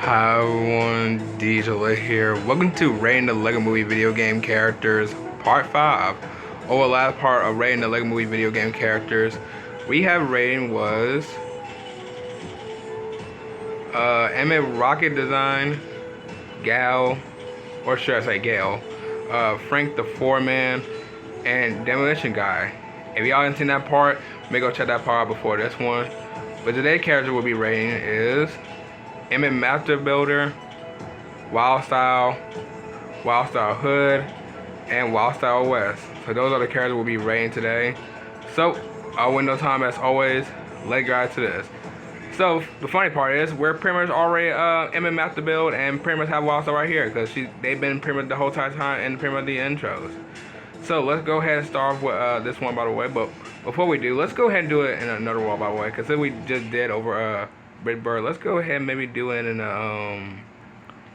Hi everyone, Diesel here. Welcome to rating the Lego Movie video game characters, part 5. Or last part of rating the Lego Movie video game characters. We have rating was Emmett Rocket Design, Gal, or should I say Gale, Frank the Foreman, and Demolition Guy. If y'all haven't seen that part, maybe go check that part out before this one. But today's character we'll be rating is Emmett Master Builder, Wild Style Hood, and Wild Style West. So those are the characters we'll be rating today. So, with no time as always, let's get right to this. So the funny part is we're pretty much already Emmett Master Build and pretty much have Wild Style right here because they've been pretty much the whole time in pretty much the intros. So let's go ahead and start off with this one by the way. But before we do, let's go ahead and do it in another wall by the way, because we just did over Big Bird. Let's go ahead and maybe do it in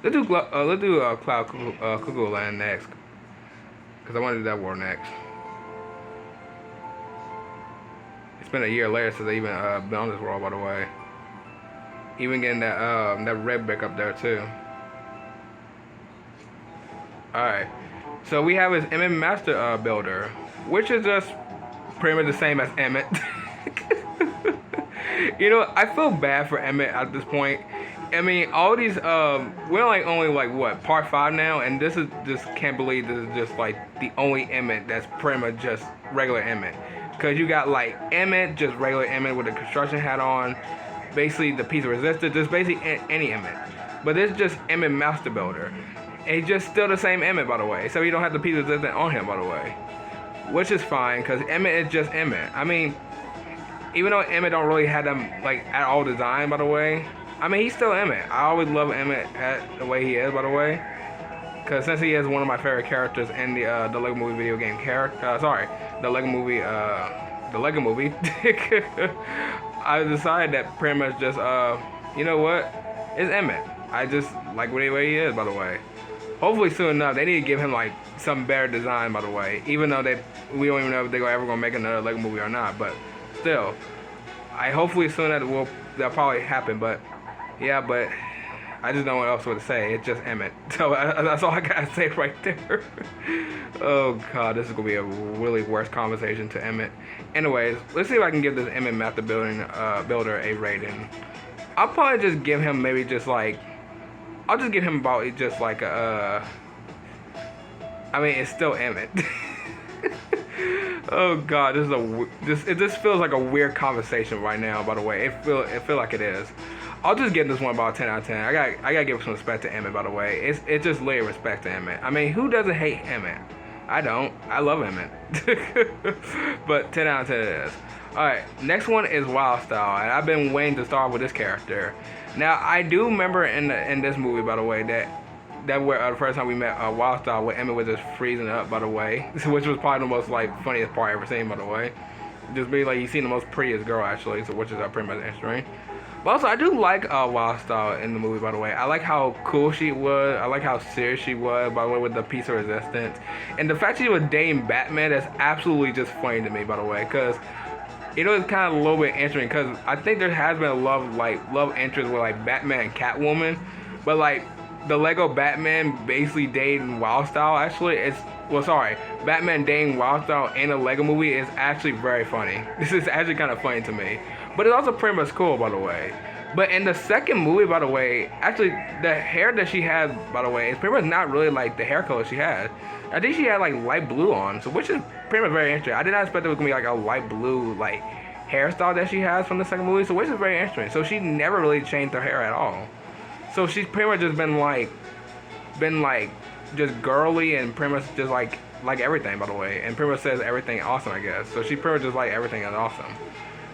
let's do Cloud Cuckoo Land next, because I want to do that war next. It's been a year later since I even been on this world by the way. Even getting that red brick up there too. All right, so we have his Emmett Master Builder, which is just pretty much the same as Emmett. You know, I feel bad for Emmett at this point. I mean, all these, we're like only like what, part 5 now, and this is just can't believe this is just like the only Emmett that's pretty much just regular Emmett. Cause you got like Emmett, just regular Emmett with a construction hat on, basically the piece of resistance, just basically any Emmett. But this is just Emmett Master Builder. And he's just still the same Emmett, by the way. So you don't have the piece of resistance on him, by the way. Which is fine, cause Emmett is just Emmett. I mean, even though Emmett don't really have them like at all designed, by the way, I mean he's still Emmett. I always love Emmett at the way he is, by the way, because since he is one of my favorite characters in the Lego Movie video game the Lego Movie I decided that pretty much just you know what, it's Emmett. I just like the way he is, by the way. Hopefully soon enough they need to give him like some better design, by the way, even though we don't even know if they're ever gonna make another Lego movie or not, but still, I hopefully soon that'll probably happen. But yeah, but I just don't know what else to say. It's just Emmett. So that's all I gotta say right there. Oh god, this is gonna be a really worst conversation to Emmett. Anyways, let's see if I can give this Emmett Master Builder a rating. I'll probably just give him maybe just like, I'll just give him about just like a I mean it's still Emmett. Oh god, this feels like a weird conversation right now. By the way, it feel like it is. I'll just give this one about 10 out of 10. I gotta give some respect to Emmett, by the way. It's just literally respect to Emmett. I mean, who doesn't hate Emmett? I don't. I love Emmett. But 10 out of 10 it is. All right, next one is Wild Style, and I've been waiting to start with this character. Now I do remember in this movie, by the way, that were the first time we met Wild Style, where Emmett was just freezing up, by the way, which was probably the most like funniest part I ever seen, by the way. Just be like you seen the most prettiest girl actually, so which is pretty much interesting. But also I do like Wild Style in the movie, by the way. I like how cool she was. I like how serious she was, by the way, with the piece of resistance, and the fact she was dating Batman is absolutely just funny to me, by the way, because you know it's kind of a little bit interesting because I think there has been a love interest with like Batman and Catwoman, but like the Lego Batman basically dating Wild Style actually Batman dating Wild Style in a Lego movie is actually very funny. This is actually kind of funny to me, but it's also pretty much cool, by the way. But in the second movie, by the way, actually the hair that she had, by the way, is pretty much not really like the hair color she had. I think she had like light blue on, so which is pretty much very interesting. I did not expect it was gonna be like a light blue like hairstyle that she has from the second movie, so which is very interesting. So she never really changed her hair at all. So she's pretty much just been like just girly and pretty much just like everything, by the way, and pretty much says everything awesome, I guess. So she pretty much just like everything is awesome.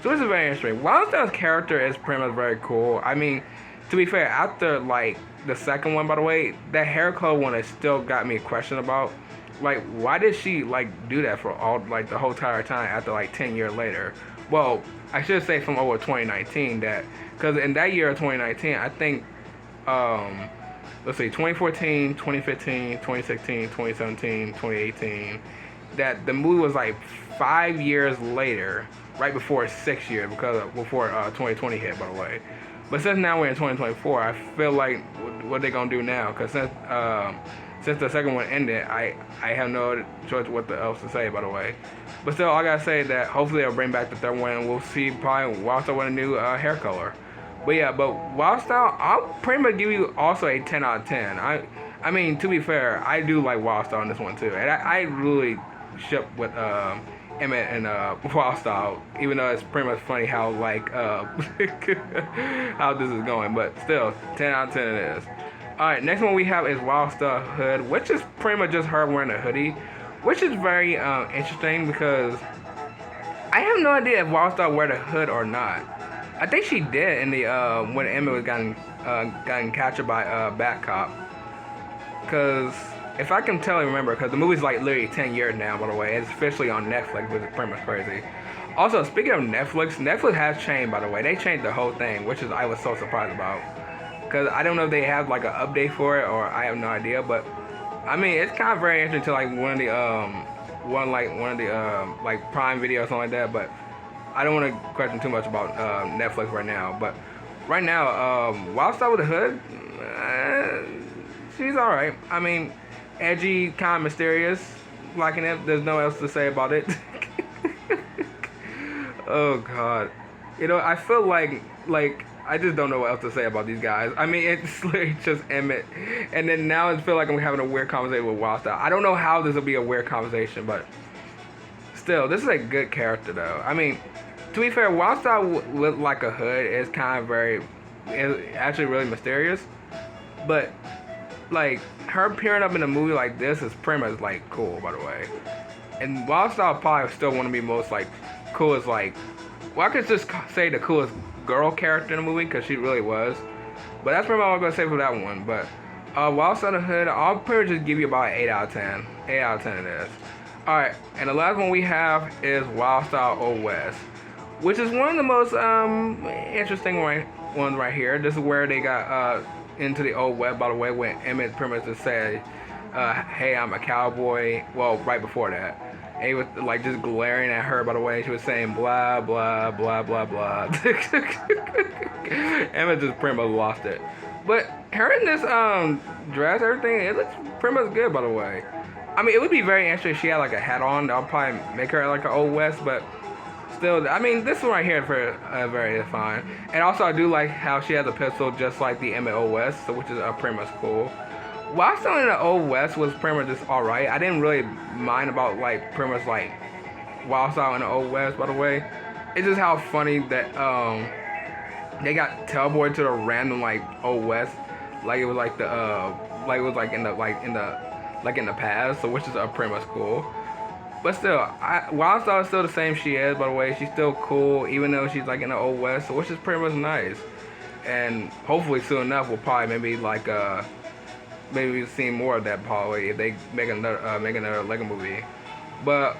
So this is very interesting. Wild Style's character is pretty much very cool. I mean, to be fair, after like the second one, by the way, that hair color one has still got me a question about. Like, why did she like do that for all like the whole entire time after like 10 years later? Well, I should say from over 2019 that, because in that year of 2019, I think let's see, 2014, 2015, 2016, 2017, 2018, that the movie was like 5 years later, right before 6 years, before 2020 hit, by the way. But since now we're in 2024, I feel like what they gonna do now? Because since the second one ended, I have no choice what else to say, by the way. But still, I gotta say that hopefully they'll bring back the third one, and we'll see probably Wildstar with a new hair color. But yeah, but Wildstar, I'll pretty much give you also a 10 out of 10. I mean, to be fair, I do like Wildstar on this one too, and I really ship with Emmett and Wildstar, even though it's pretty much funny how like how this is going. But still, 10 out of 10 it is. Alright, next one we have is Wildstar Hood, which is pretty much just her wearing a hoodie, which is very interesting because I have no idea if Wildstar wore the hood or not. I think she did in the when Emmett was gotten captured by Bat Cop. Because if I can remember, because the movie's like literally 10 years now, by the way. It's officially on Netflix, which is pretty much crazy. Also, speaking of Netflix has changed, by the way. They changed the whole thing, which is I was so surprised about. Because I don't know if they have like an update for it, or I have no idea. But I mean, it's kind of very interesting to like one of the like Prime Video or something like that. But I don't want to question too much about Netflix right now. But right now, Wildstar with the hood, she's alright. I mean, edgy, kind of mysterious, liking it. There's no else to say about it. Oh god, you know, I feel like I just don't know what else to say about these guys. I mean, it's literally just Emmett, and then now I feel like I'm having a weird conversation with Wildstar. I don't know how this will be a weird conversation, but still, this is a good character though. I mean, to be fair, Wildstar with like a hood is kind of it's actually really mysterious, but like her appearing up in a movie like this is pretty much like cool, by the way. And Wildstar probably still want to be most like coolest, like, well, I could just say the coolest girl character in the movie because she really was. But that's pretty much all I'm gonna say for that one. But Wildstar the Hood, I'll pretty much just give you about an 8 out of 10. 8 out of 10 it is. Alright, and the last one we have is Wildstar Old West, which is one of the most interesting ones right here. This is where they got into the Old West, by the way, when Emmett pretty much just said, hey, I'm a cowboy. Well, right before that. And he was like just glaring at her, by the way. She was saying blah, blah, blah, blah, blah. Emmett just pretty much lost it. But her in this dress, everything, it looks pretty much good, by the way. I mean, it would be very interesting if she had like a hat on. I'll probably make her like an Old West, but still, I mean, this one right here for very fine. And also, I do like how she has a pistol just like the Emmett Old West, so which is pretty much cool. Wildstar in the Old West was pretty much just alright. I didn't really mind about like pretty much like Wildstar in the Old West, by the way. It's just how funny that they got teleported to the random like Old West, like it was like the like it was like in the past, so which is pretty much cool. But still, Wildstar is still the same she is, by the way. She's still cool, even though she's like in the Old West, so which is pretty much nice. And hopefully soon enough we'll probably maybe like maybe see more of that probably if they make another Lego movie. But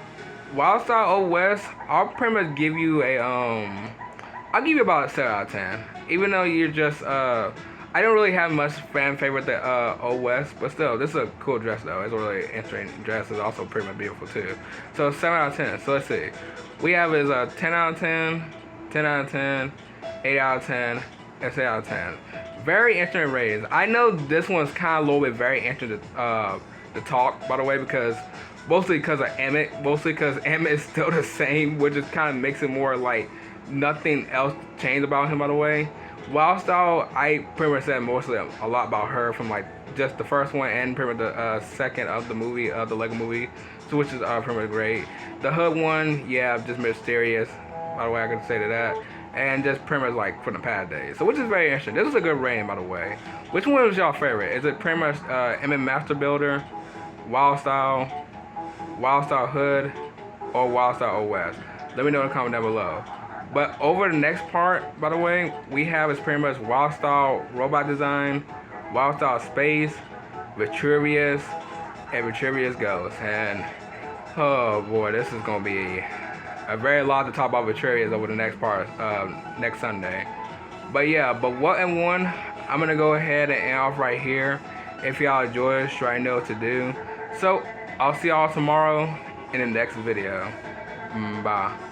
Wildstar Old West, I'll pretty much give you a I'll give you about a 7 out of 10. Even though you're just I don't really have much fan favorite the Old West, but still, this is a cool dress though. It's a really interesting dress. It's also pretty much beautiful too. So 7 out of 10. So let's see. We have is a 10 out of 10, 10 out of 10, 8 out of 10, and 6 out of 10. Very interesting ratings. I know this one's kind of a little bit very interesting to talk, by the way, because mostly because of Emmett. Mostly because Emmett is still the same, which just kind of makes it more like nothing else changed about him, by the way. Wildstar, I pretty much said mostly a lot about her from like just the first one and pretty much the second of the movie, the Lego movie, so which is pretty much great. The Hood one, yeah, just mysterious. By the way, I could say to that. And just pretty much like from the past days. So which is very interesting. This is a good rating, by the way. Which one was y'all favorite? Is it pretty much Emmett Master Builder, Wildstar Hood, or Wildstar Old West? Let me know in the comment down below. But over the next part, by the way, we have is pretty much Wildstar Robot Design, Wildstar Space, Vitruvius, and Vitruvius Ghost. And oh boy, this is gonna be a very lot to talk about Vitruvius over the next part, next Sunday. But yeah, but what and one, I'm gonna go ahead and end off right here. If y'all enjoy it, sure I know what to do. So I'll see y'all tomorrow in the next video. Bye.